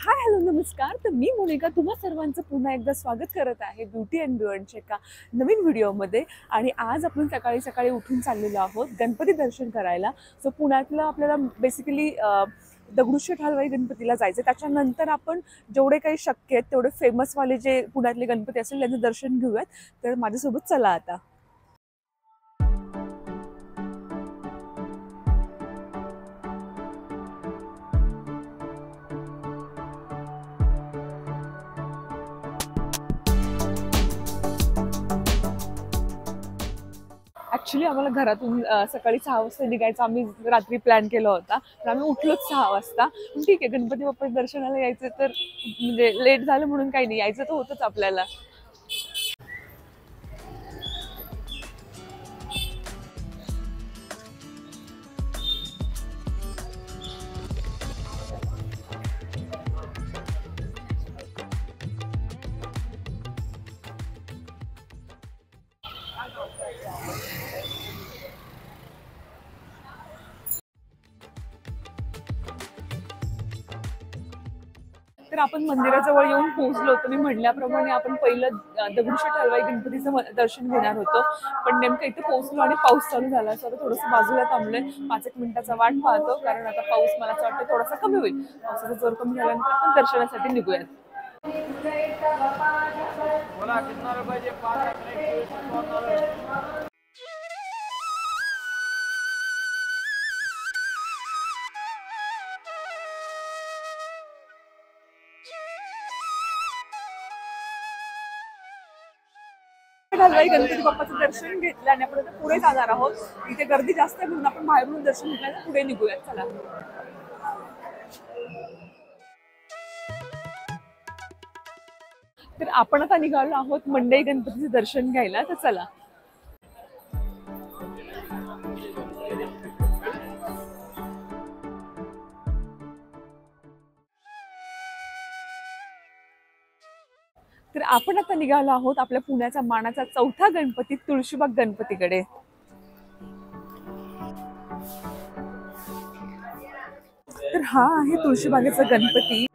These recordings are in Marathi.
हाय हॅलो नमस्कार. तर मी मोनिका तुम्हा सर्वांचं पुन्हा एकदा स्वागत करत आहे ब्युटी अँड बियॉन्डच्या एका नवीन व्हिडिओमध्ये. आणि आज आपण सकाळी सकाळी उठून चाललेलो आहोत गणपती दर्शन करायला. सो पुण्यातलं आपल्याला बेसिकली दगडूशेठ हलवाई गणपतीला जायचं. त्याच्यानंतर आपण जेवढे काही शक्य आहेत तेवढे फेमसवाले जे पुण्यातले गणपती असेल त्यांचं दर्शन घेऊयात. तर माझ्यासोबत चला आता. ॲक्च्युली आम्हाला घरातून सकाळी 6 वाजता निघायचं आम्ही रात्री प्लॅन केला होता. तर आम्ही उठलोच 6 वाजता. पण ठीक आहे, गणपती बाप्पाच्या दर्शनाला यायचं तर म्हणजे लेट झालं म्हणून काही नाही, यायचं तर होतंच आपल्याला. तर आपण मंदिराजवळ येऊन पोहोचलो होतो. मी म्हणल्याप्रमाणे आपण पहिलं दगडूशेठ हलवाई गणपतीचं दर्शन घेणार होतो. पण नेमकं इथे पोहोचलो आणि पाऊस चालू झाला. असं आता थोडंसं बाजूला थांबलोय, 5-1 मिनिटाचा वाट पाहतो, कारण आता पाऊस मला असं वाटतं थोडासा कमी होईल. पावसाचा जोर कमी झाल्यानंतर आपण दर्शनासाठी निघूयात. हलवाई गणपती बाप्पाचं दर्शन घेतलं आणि आपण आता पुढे जाणार आहोत. इथे गर्दी जास्त आहे म्हणून आपण बाहेरून दर्शन घेतल्यानं पुढे निघूयात. चला. तर आपण आता निघालो आहोत मंडई गणपतीचं दर्शन घ्यायला. तर चला. तर आपण आता निघालो आहोत आपल्या पुण्याचा मानाचा चौथा गणपती तुळशीबाग गणपतीकडे. तर हा आहे तुळशीबागेचा गणपती.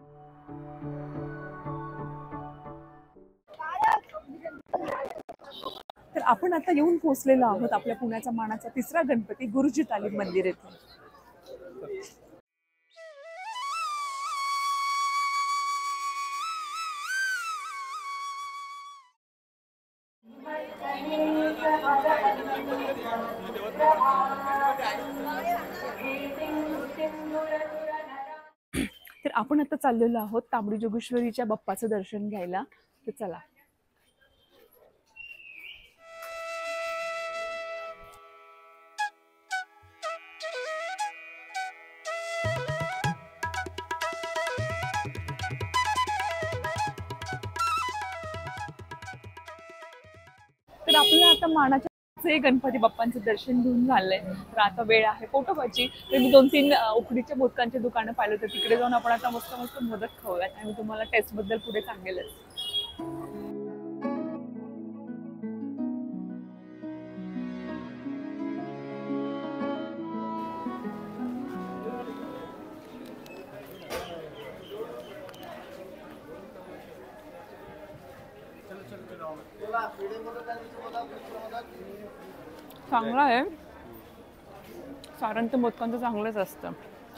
तर आपण आता येऊन पोहोचलेलो आहोत आपल्या पुण्याचा मानाचा तिसरा गणपती गुरुजी तालीम मंदिर येथे. तर आपण आता चाललेलो आहोत तांबडी जोगेश्वरीच्या बाप्पाचं दर्शन घ्यायला. तर चला. तर आपल्याला आता मानाच्या गणपती बाप्पांचं दर्शन घेऊन झालंय. तर आता वेळ आहे पोटोबाची. तर मी 2-3 उकडीच्या मोदकांचे दुकानं पाहिलं, तर तिकडे जाऊन आपण आता मस्त मस्त मोदक खाऊयात आणि मी तुम्हाला टेस्ट बद्दल पुढे सांगेलच. चांगला आहे. सारण तर मोदकांचं चांगलंच असतं.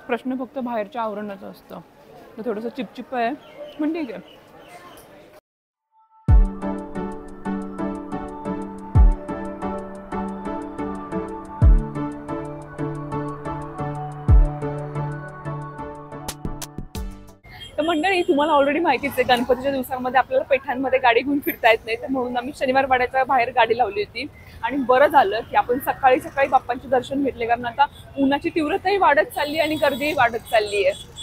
प्रश्न फक्त बाहेरच्या आवरणाचं असतं. तर थोडंसं चिपचिप आहे, पण ठीक आहे. तर मंडळी, तुम्हाला ऑलरेडी माहितीच आहे, गणपतीच्या दिवसांमध्ये आपल्याला पेठांमध्ये गाडी घेऊन फिरता येत नाही. तर म्हणून आम्ही शनिवार वाड्याच्या बाहेर गाडी लावली होती. आणि बरं झालं की आपण सकाळी सकाळी बाप्पांचे दर्शन घेतले, कारण आता उन्हाची तीव्रताही वाढत चालली आणि गर्दीही वाढत चालली आहे.